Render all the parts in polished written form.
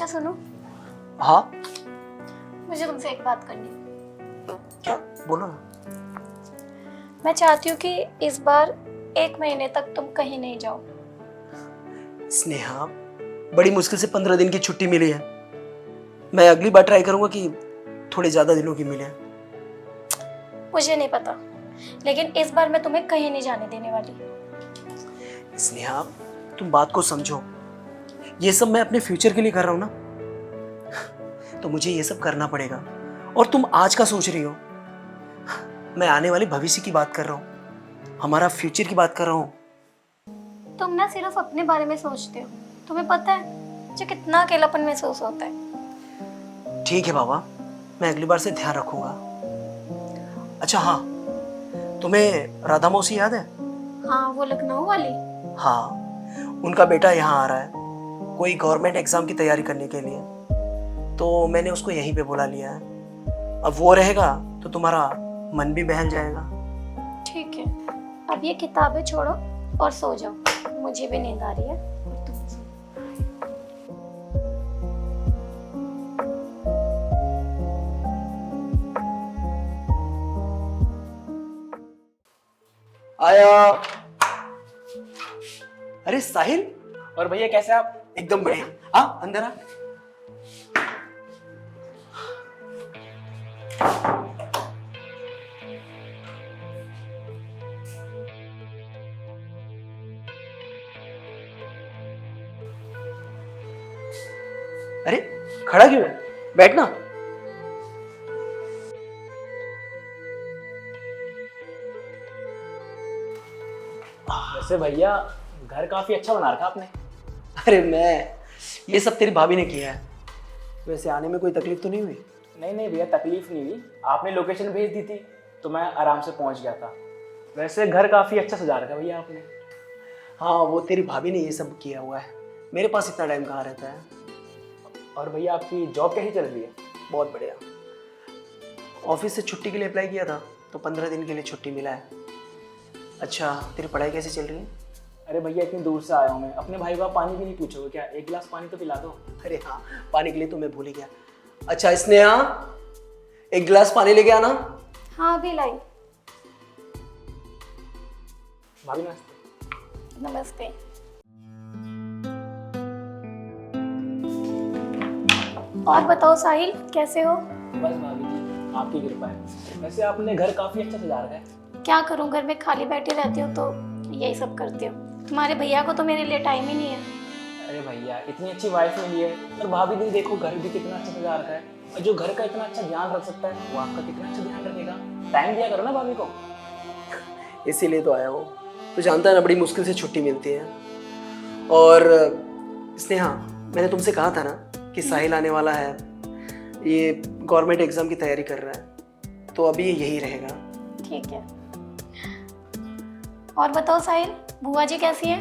अच्छा सुनो, हाँ मुझे तुमसे एक बात करनी है। क्या, बोलो ना। मैं चाहती हूँ कि इस बार 1 महीने तक तुम कहीं नहीं जाओ। स्नेहा, बड़ी मुश्किल से 15 दिन की छुट्टी मिली है। मैं अगली बार ट्राई करूंगा कि थोड़े ज्यादा दिनों की मिले। मुझे नहीं पता, लेकिन इस बार मैं तुम्हें कहीं नहीं जाने देने वाली। स्नेहा, तुम बात को समझो। ये सब मैं अपने फ्यूचर के लिए कर रहा हूं ना, तो मुझे ये सब करना पड़ेगा। और तुम आज का सोच रही हो, मैं आने वाले भविष्य की बात कर रहा हूँ, हमारा फ्यूचर की बात कर रहा हूँ। तुम ना सिर्फ अपने बारे में सोचते हो। तुम्हें पता है मुझे कितना अकेलापन महसूस होता है। ठीक है बाबा, मैं अगली बार से ध्यान रखूंगा। अच्छा हाँ, तुम्हें राधा मौसी याद है? हाँ, वो लखनऊ वाली। हाँ, उनका बेटा यहाँ आ रहा है कोई गवर्नमेंट एग्जाम की तैयारी करने के लिए, तो मैंने उसको यहीं पे बुला लिया है। अब वो रहेगा तो तुम्हारा मन भी बहल जाएगा। ठीक है, अब ये किताबें छोड़ो और सो जाओ, मुझे भी नींद आ रही है। और तुम सो। आया। अरे साहिल, और भैया कैसे आप? एकदम बढ़िया। हाँ, अंदर आ। अरे खड़ा क्यों है, बैठना। वैसे भैया घर काफी अच्छा बना रखा आपने। अरे ये सब तेरी भाभी ने किया है। वैसे आने में कोई तकलीफ तो नहीं हुई? नहीं नहीं भैया, तकलीफ नहीं हुई। आपने लोकेशन भेज दी थी तो मैं आराम से पहुंच गया था। वैसे घर काफी अच्छा सजा रखा भैया आपने। हाँ, वो तेरी भाभी ने ये सब किया हुआ है, मेरे पास इतना टाइम कहाँ रहता है। और भैया आपकी जॉब कैसी चल रही है? बहुत बढ़िया। ऑफिस से छुट्टी के लिए अप्लाई किया था तो 15 दिन के लिए छुट्टी मिला है। अच्छा, तेरी पढ़ाई कैसी चल रही है? अरे भैया इतनी दूर से आया हूँ मैं, अपने भाई को आप पानी भी नहीं पूछोगे क्या? एक गिलास पानी तो पिला दो। अरे हाँ, पानी के लिए तो मैं भूल ही गया। अच्छा स्नेहा, एक गिलास पानी लेके आना। हाँ, अभी लाई। भाभी नमस्ते। नमस्ते। और बताओ साहिल, कैसे हो? बस भाभी जी आपकी कृपा है। वैसे आपने घर काफी अच्छा सजा रखा है। क्या करूं, घर में खाली बैठी रहती हूँ तो यही सब करती हूँ। तुम्हारे भैया को तो मेरे लिए टाइम ही नहीं है। अरे भैया इतनी अच्छी वाइफ मिली है, और भाभी भी देखो घर भी कितना अच्छा सजा रखा है। और जो घर का इतना अच्छा ध्यान रख सकता है वो आपका कितना अच्छा ध्यान रखेगा। टाइम दिया करो ना भाभी को। इसीलिए तो आया हूँ। तो जानता है ना, बड़ी मुश्किल से छुट्टी मिलती है। और स्नेहा, मैंने तुमसे कहा था ना कि साहिल आने वाला है, ये गवर्नमेंट एग्जाम की तैयारी कर रहा है, तो अभी ये यही रहेगा। ठीक है। और बताओ साहिल, बुआ जी कैसी है?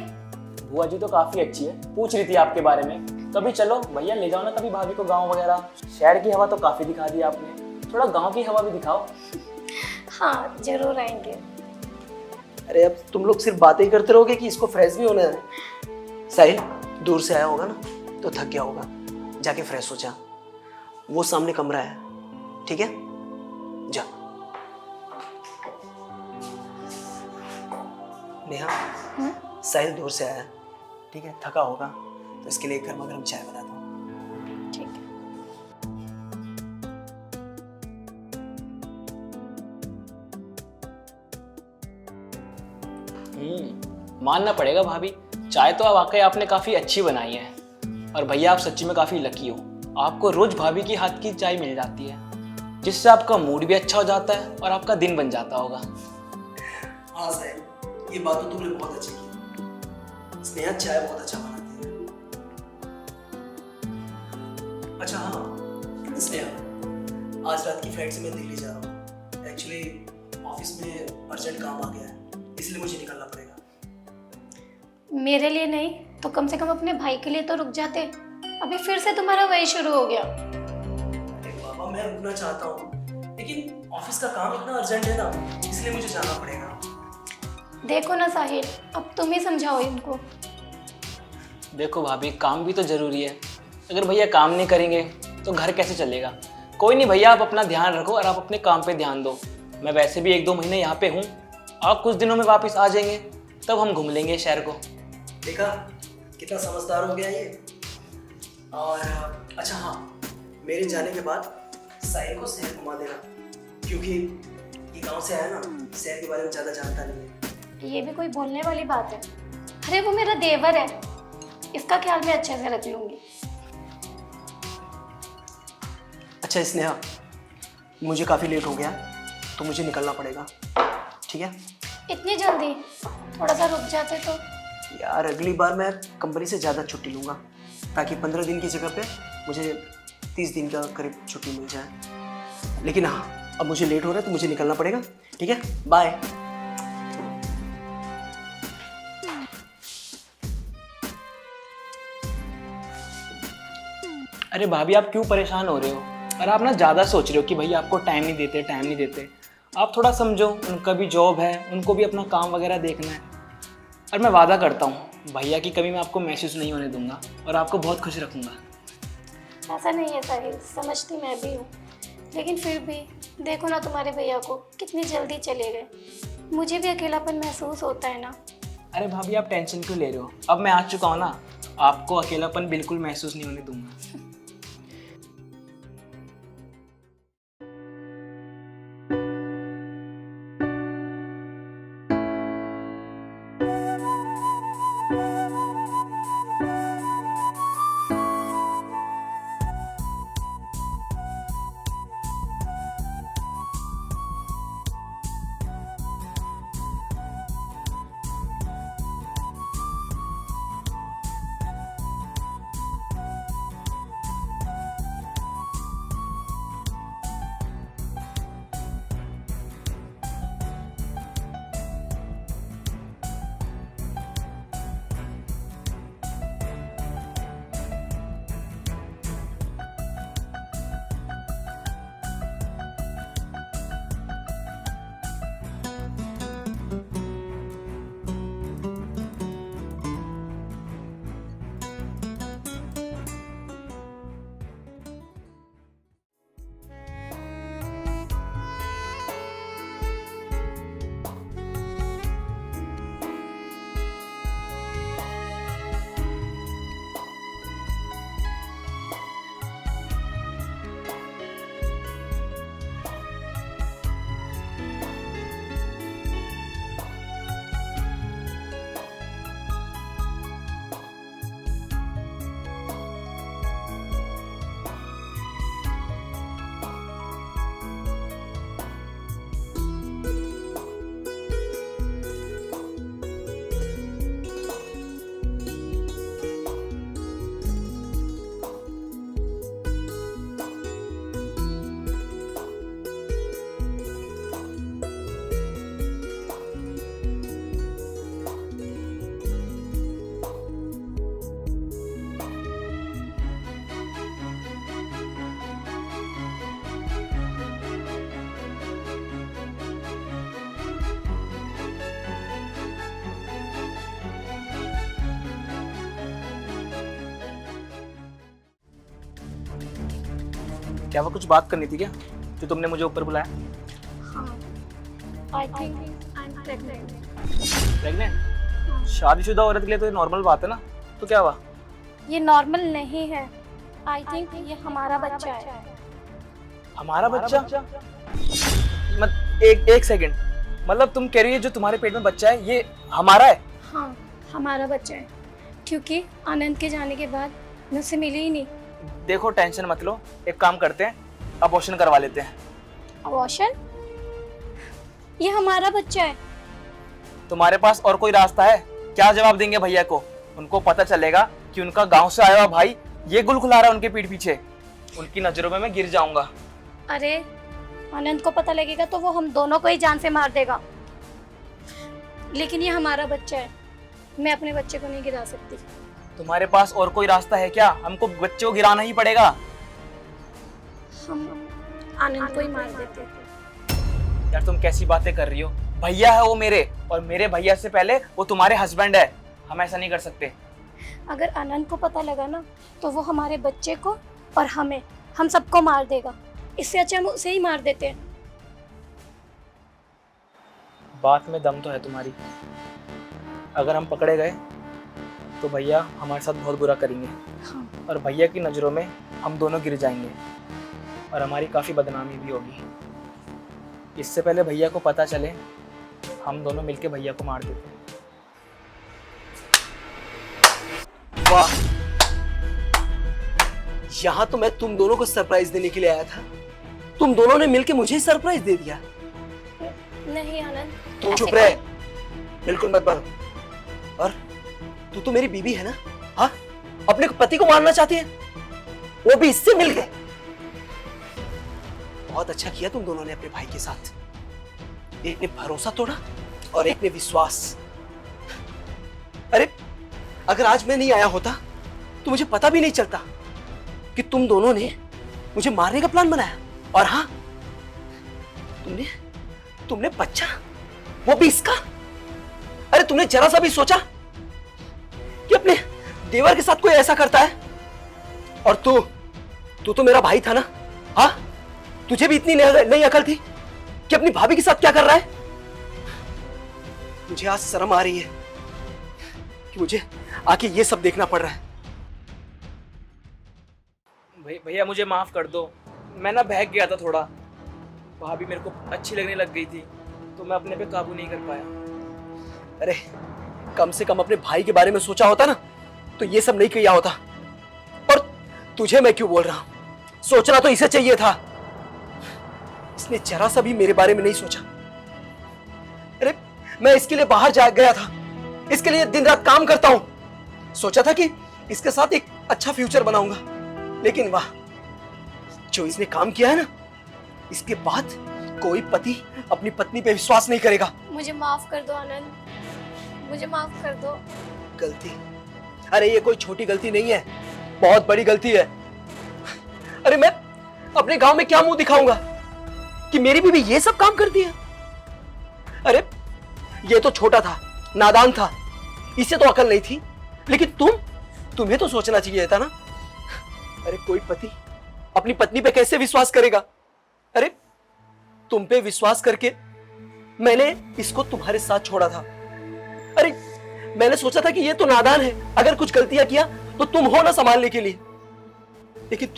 बुआ जी तो काफी अच्छी है, पूछ रही थी आपके बारे में। कभी चलो भैया ले जाओ ना कभी भाभी को गांव वगैरह। शहर की हवा तो काफी दिखा दी आपने, थोड़ा गांव की हवा भी दिखाओ। हाँ, जरूर आएंगे। अरे अब तुम लोग सिर्फ बातें ही करते रहोगे कि इसको फ्रेश भी होना है। साहिल दूर से आया होगा ना, तो थक गया होगा, जाके फ्रेश हो जा। वो सामने कमरा है, ठीक है? जा। नेहा, साहिल दूर से आया, ठीक है? थका होगा तो इसके लिए गर्मा गर्म चाय बना दो। ठीक है। मानना पड़ेगा भाभी, चाय तो वाकई आपने काफी अच्छी बनाई है। और भैया आप सच्ची में काफी लकी हो, आपको रोज भाभी की हाथ की चाय मिल जाती है, जिससे आपका मूड भी अच्छा हो जाता है और आपका दिन बन जाता होगा। हाँ साहिल, ये बात तो तुमने बहुत अच्छी की। स्नेहा चाय बहुत अच्छा बनाती है। अच्छा हाँ स्नेहा, आज रात की फ्लाइट से मैं दिल्ली जा रहा हूँ। एक्चुअली ऑफिस में अर्जेंट काम आ गया है, इसलिए मुझे निकलना पड़ेगा। मेरे लिए नहीं तो कम से कम अपने भाई के लिए तो रुक जाते। अभी फिर से तुम्हारा वही शुरू हो गया। अरे बाबा, मैं रुकना चाहता हूँ, लेकिन ऑफिस का काम इतना अर्जेंट है ना, इसलिए मुझे जाना पड़ेगा। देखो ना साहिल, अब तुम ही समझाओ इनको। देखो भाभी, काम भी तो जरूरी है, अगर भैया काम नहीं करेंगे तो घर कैसे चलेगा। कोई नहीं भैया, आप अपना ध्यान रखो और आप अपने काम पे ध्यान दो। मैं वैसे भी 1-2 महीने यहाँ पे हूँ, आप कुछ दिनों में वापस आ जाएंगे, तब हम घूम लेंगे शहर को। देखा कितना समझदार हो गया ये। और अच्छा हाँ, मेरे जाने के बाद साहिल को शहर घुमा देना, क्योंकि ये गांव से आया ना, शहर के बारे में ज़्यादा जानता नहीं है। ये भी कोई बोलने वाली बात है? अरे वो मेरा देवर है, इसका ख्याल मैं अच्छे से रख लूंगी। अच्छा स्नेहा, मुझे काफ़ी लेट हो गया तो मुझे निकलना पड़ेगा, ठीक है? इतनी जल्दी? थोड़ा सा रुक जाते तो। यार अगली बार मैं कंपनी से ज़्यादा छुट्टी लूँगा, ताकि 15 दिन की जगह पे मुझे 30 दिन का करीब छुट्टी मिल जाए। लेकिन हाँ, अब मुझे लेट हो रहा है तो मुझे निकलना पड़ेगा, ठीक है? बाय। अरे भाभी, आप क्यों परेशान हो रहे हो? और आप ना ज़्यादा सोच रहे हो कि भैया आपको टाइम नहीं देते। आप थोड़ा समझो, उनका भी जॉब है, उनको भी अपना काम वगैरह देखना है। और मैं वादा करता हूँ भैया की कमी मैं आपको महसूस नहीं होने दूंगा और आपको बहुत खुश रखूँगा। ऐसा नहीं है साहिल, समझती मैं भी हूँ, लेकिन फिर भी देखो ना तुम्हारे भैया को, कितनी जल्दी चले गए। मुझे भी अकेलापन महसूस होता है ना। अरे भाभी, आप टेंशन क्यों ले रहे हो? अब मैं आ चुका हूँ ना, आपको अकेलापन बिल्कुल महसूस नहीं होने दूंगा। क्या वो कुछ बात करनी थी क्या, जो तुमने मुझे ऊपर बुलाया? I think I am pregnant. Pregnant? शादीशुदा औरत के लिए तो ये नॉर्मल बात है ना, तो क्या हुआ? ये नॉर्मल नहीं है, आई थिंक ये हमारा बच्चा है। हमारा बच्चा? एक सेकंड, मतलब तुम कह रही है जो तुम्हारे पेट में बच्चा है ये हमारा है? हाँ, हमारा बच्चा है, क्योंकि आनंद के जाने के बाद मैं उससे मिली ही नहीं। देखो टेंशन मत लो, एक काम करते हैं, अबॉर्शन करवा लेते हैं। अबॉर्शन? ये हमारा बच्चा है। तुम्हारे पास और कोई रास्ता है? क्या जवाब देंगे भैया को? उनको पता चलेगा कि उनका गांव से आया हुआ भाई ये गुल खुला रहा है उनके पीठ पीछे, उनकी नजरों में मैं गिर जाऊंगा। अरे आनंद को पता लगेगा तो वो हम दोनों को ही जान से मार देगा। लेकिन ये हमारा बच्चा है, मैं अपने बच्चे को नहीं गिरा सकती। तुम्हारे पास और कोई रास्ता है क्या? हमको बच्चे को गिराना ही पड़ेगा। हम आनंद को ही मार देते। यार तुम कैसी बातें कर रही हो? भैया है वो मेरे, और मेरे भैया से पहले वो तुम्हारे हस्बैंड है। हम ऐसा नहीं कर सकते। अगर आनंद को पता लगा ना तो वो हमारे बच्चे को और हमें, हम सबको मार देगा। इससे अच्छा हम उसे ही मार देते हैं। बात में दम तो है तुम्हारी। अगर हम पकड़े गए तो भैया हमारे साथ बहुत बुरा करेंगे हाँ। और भैया की नज़रों में हम दोनों गिर जाएंगे और हमारी काफ़ी बदनामी भी होगी। इससे पहले भैया को पता चले, हम दोनों मिलके भैया को मार देते हैं। वाह, यहाँ तो मैं तुम दोनों को सरप्राइज देने के लिए आया था, तुम दोनों ने मिलके मुझे सरप्राइज दे दिया। नहीं आनंद, तू चुप रहे, बिल्कुल मत बोलो। और तू तो मेरी बीवी है ना? हाँ, अपने पति को मारना चाहती है, वो भी इससे मिल गए। बहुत अच्छा किया तुम दोनों ने अपने भाई के साथ। एक ने भरोसा तोड़ा और एक ने विश्वास। अरे अगर आज मैं नहीं आया होता तो मुझे पता भी नहीं चलता कि तुम दोनों ने मुझे मारने का प्लान बनाया। और हाँ, तुमने बच्चा, वो भी इसका। अरे तुमने जरा सा भी सोचा कि अपने देवर के साथ कोई ऐसा करता है? और तू तो मेरा भाई था ना? हाँ, तुझे भी इतनी नहीं अकल थी कि अपनी भाभी के साथ क्या कर रहा है? मुझे आज शर्म आ रही है कि मुझे आके ये सब देखना पड़ रहा है। भैया मुझे माफ़ कर दो, मैं ना बहक गया था थोड़ा। भाभी मेरे को अच्छी लगने लग गई थी तो मैं अपने पे काबू नहीं कर पाया। अरे कम से कम अपने भाई के बारे में सोचा होता ना तो ये सब नहीं किया होता। और तुझे मैं क्यों बोल रहा हूं, सोचना तो इसे चाहिए था। इसने जरा सा भी मेरे बारे में नहीं सोचा। अरे मैं इसके लिए बाहर जा गया था, इसके लिए दिन रात काम करता हूं, सोचा था कि इसके साथ एक अच्छा फ्यूचर बनाऊंगा। लेकिन वाह, जो इसने काम किया है ना, इसके बाद कोई पति अपनी पत्नी पे विश्वास नहीं करेगा। मुझे माफ कर दो आनंद, मुझे माफ कर दो। गलती? अरे ये कोई छोटी गलती नहीं है, बहुत बड़ी गलती है। अरे मैं अपने गांव में क्या मुंह दिखाऊंगा कि मेरी बीवी ये सब काम करती है? अरे ये तो छोटा था, नादान था, इसे तो अकल नहीं थी। लेकिन तुम्हें तो सोचना चाहिए था ना। अरे कोई पति अपनी पत्नी पे कैसे विश्वास करेगा? अरे तुम पे विश्वास करके मैंने इसको तुम्हारे साथ छोड़ा था। अरे मैंने सोचा था कि ये तो नादान है, अगर कुछ गलतियां किया तो तुम हो ना संभालने के लिए। लेकिन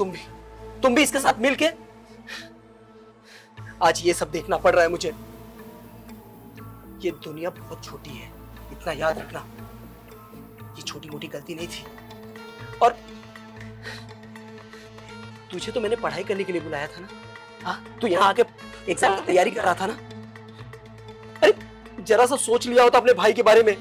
तुम भी इसके साथ मिलके आज ये सब देखना पड़ रहा है मुझे। ये दुनिया बहुत छोटी है, इतना याद रखना। ये छोटी मोटी गलती नहीं थी। और तुझे तो मैंने पढ़ाई करने के लिए बुलाया था ना? हाँ, तू यहाँ आके एग्जाम की तैयारी कर रहा था ना? अरे जरा सा सोच लिया होता अपने भाई के बारे में।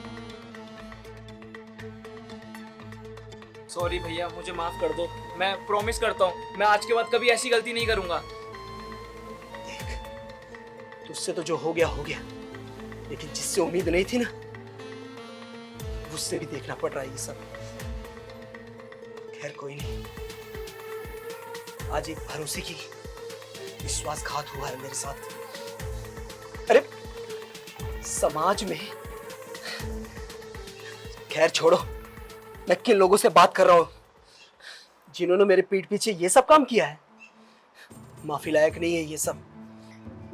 सॉरी भैया, मुझे माफ कर दो। मैं प्रॉमिस करता हूँ मैं आज के बाद कभी ऐसी गलती नहीं करूंगा। देख, तुझसे तो जो हो गया, लेकिन जिससे उम्मीद नहीं थी ना, उससे भी देखना पड़ रहा है ये सब। खैर कोई नहीं, आज एक भरोसे की विश्वासघात हुआ है मेरे साथ। अरे समाज में, खैर छोड़ो, मैं किन लोगों से बात कर रहा हूं जिन्होंने मेरे पीठ पीछे ये सब काम किया है? माफी लायक नहीं है ये सब।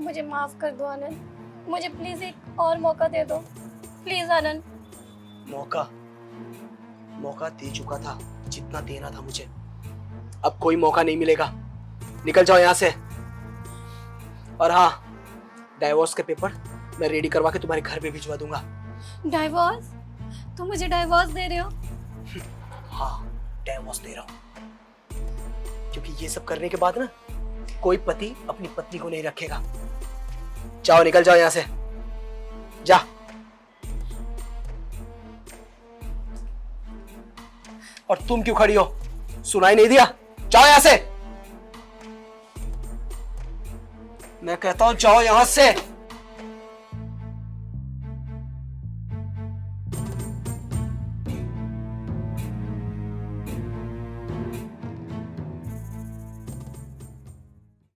मुझे माफ कर दो आनंद, मुझे प्लीज एक और मौका दे दो, प्लीज आनंद। मौका दे चुका था जितना देना था मुझे, अब कोई मौका नहीं मिलेगा। निकल जाओ यहाँ से। और हाँ, डाइवोर्स के पेपर मैं रेडी करवा के तुम्हारे घर पे भिजवा दूंगा। डाइवोर्स? तुम मुझे डाइवोर्स दे रहे हो? हाँ, डाइवोर्स दे रहा हूँ, क्योंकि ये सब करने के बाद ना कोई पति अपनी पत्नी को नहीं रखेगा। जाओ, निकल जाओ यहाँ से, जा। और तुम क्यों खड़ी हो? सुनाई नहीं दिया? जाओ यहाँ से, मैं कहता हूं जाओ यहाँ से।